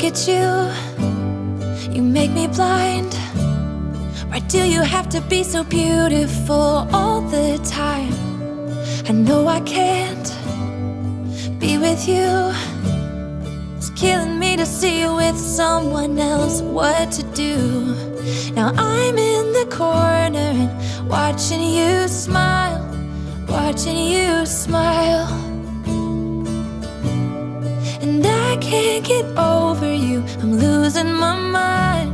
look at you, you make me blind. Why do you have to be so beautiful all the time? I know I can't be with you. It's killing me to see you with someone else. What to do? Now I'm in the corner and watching you smile, watching you smile. And I can't get over you, I'm losing my mind.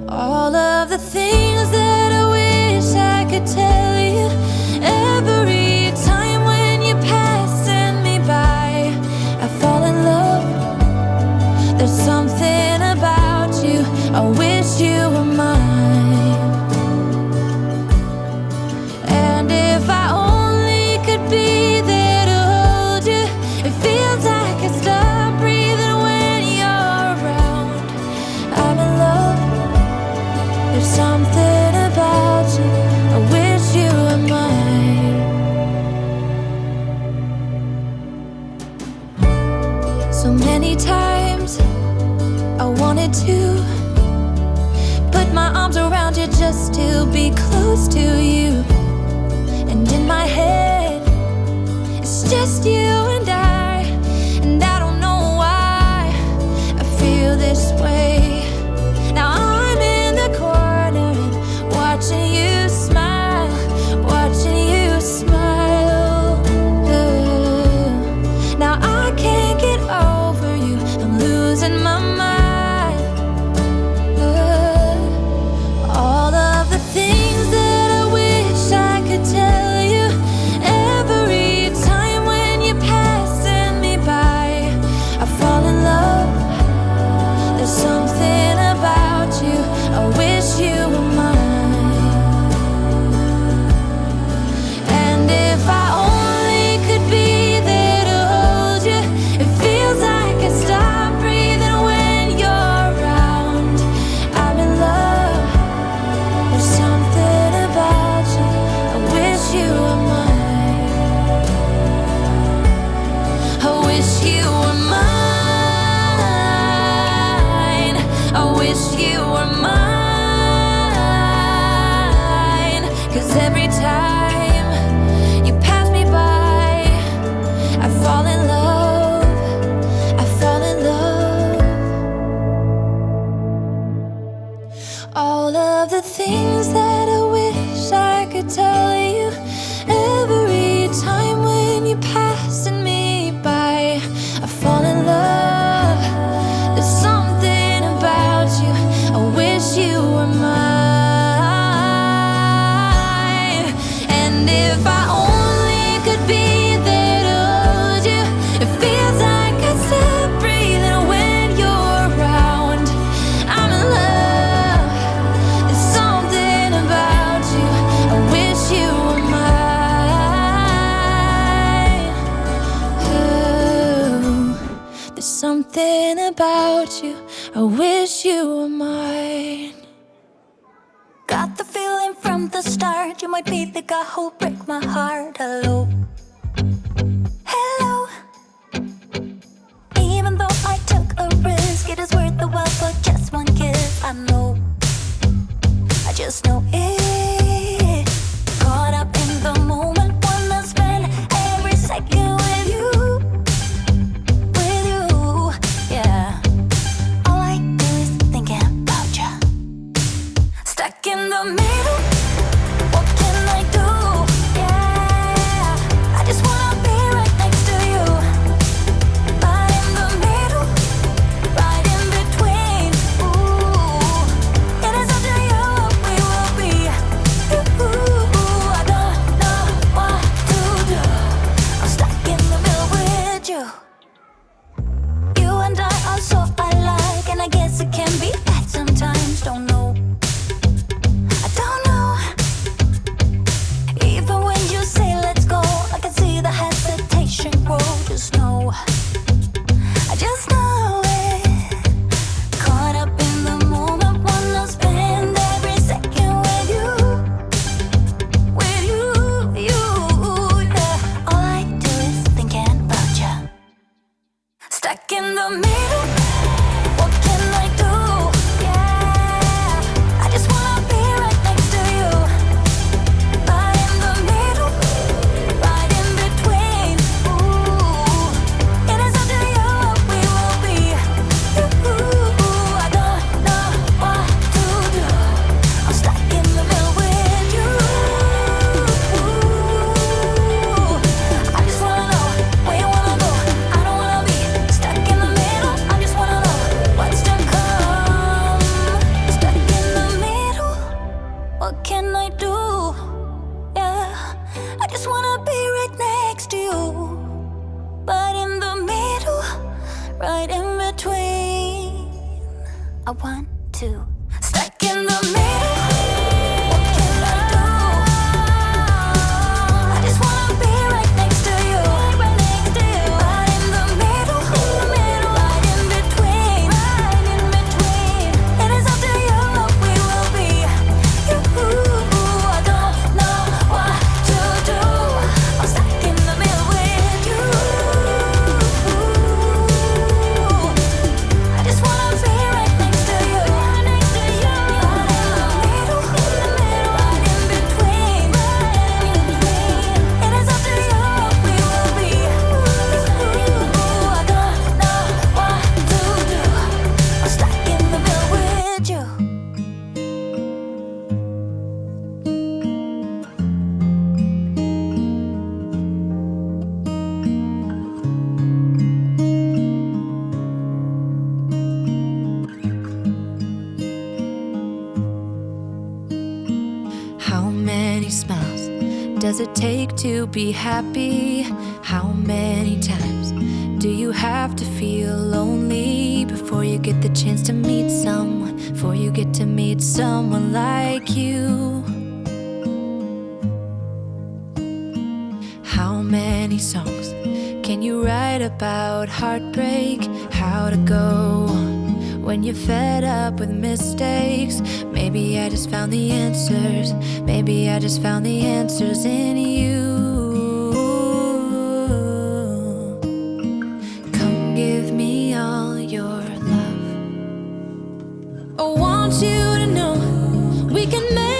All of the things that I wish I could tell you, every time when you're passing me by, I fall in love. There's something about you, I wish you were mine. And if I only could be there to hold you, it feels like I stop breathing when you're around. I'm in love. There's something about you, I wish you were mine. So many times I wanted to put my arms around you just to be close to you. And in my head, it's just you and I don't know why I feel this way. Now I'm in the corner and watching you smile, watching you smile. Now I can't get over you, I'm losing my mind. All of the things that I wish I could tell you, every time when you're passing me by, I fall in love. There's something about you, I wish you were mine. And if I only could be there to hold you, it feels like I stop breathing when you're around. I'm in love. There's something about you, I wish you were mine. I wish you were mine. I wish you were mine. 'Cause every time you pass me by, I fall in love, I fall in love. All of the things that I wish I could tell you, every time when you're passing me by, I fall in love. There's something about you, I wish you were mine. And if I only could be there to hold you, it feels like I stop breathing when you're around. I'm in love. There's something about you, I wish you were mine. Ooh, there's something about you, I wish you were mine. Got the feeling from the start, you might be the guy who'll break my heart. Hello, hello. Even though I took a risk, it is worth the while for just one kiss. I know, I just know it. Caught up in the moment, wanna spend every second with you, yeah. All I do is thinking about you. Stuck in the middle, what can I do? Yeah, I just wanna be right next to you. Right in the middle, right in between. Ooh, it is up to you, we will be. Ooh, I don't know what to do. I'm stuck in the middle with you. You and I are so alike, and I guess it can be bad sometimes. Don't know, I don't know. Even when you say let's go, I can see the hesitation grow. Just know, I just know it. Caught up in the moment, wanna spend every second with you, yeah. All I do is thinking about you. stuck in the middle. What can I do? I just wanna be right next to you. Right in the middle. Right in between. It is up to you what we will be. I don't know what to do. I'm stuck in the middle with you. I just wanna be right next to you. Right in the middle. Right in between. It is up to you what we will be. I don't know what to do. I'm stuck in the middle with you. How many smiles does it take to be happy? How many times do you have to feel lonely before you get the chance to meet someone? Before you get to meet someone like you? How many songs can you write about heartbreak? How to go on when you're fed up with mistakes? Maybe I just found the answers. Maybe I just found the answers in you. Come give me all your love. I want you to know we can make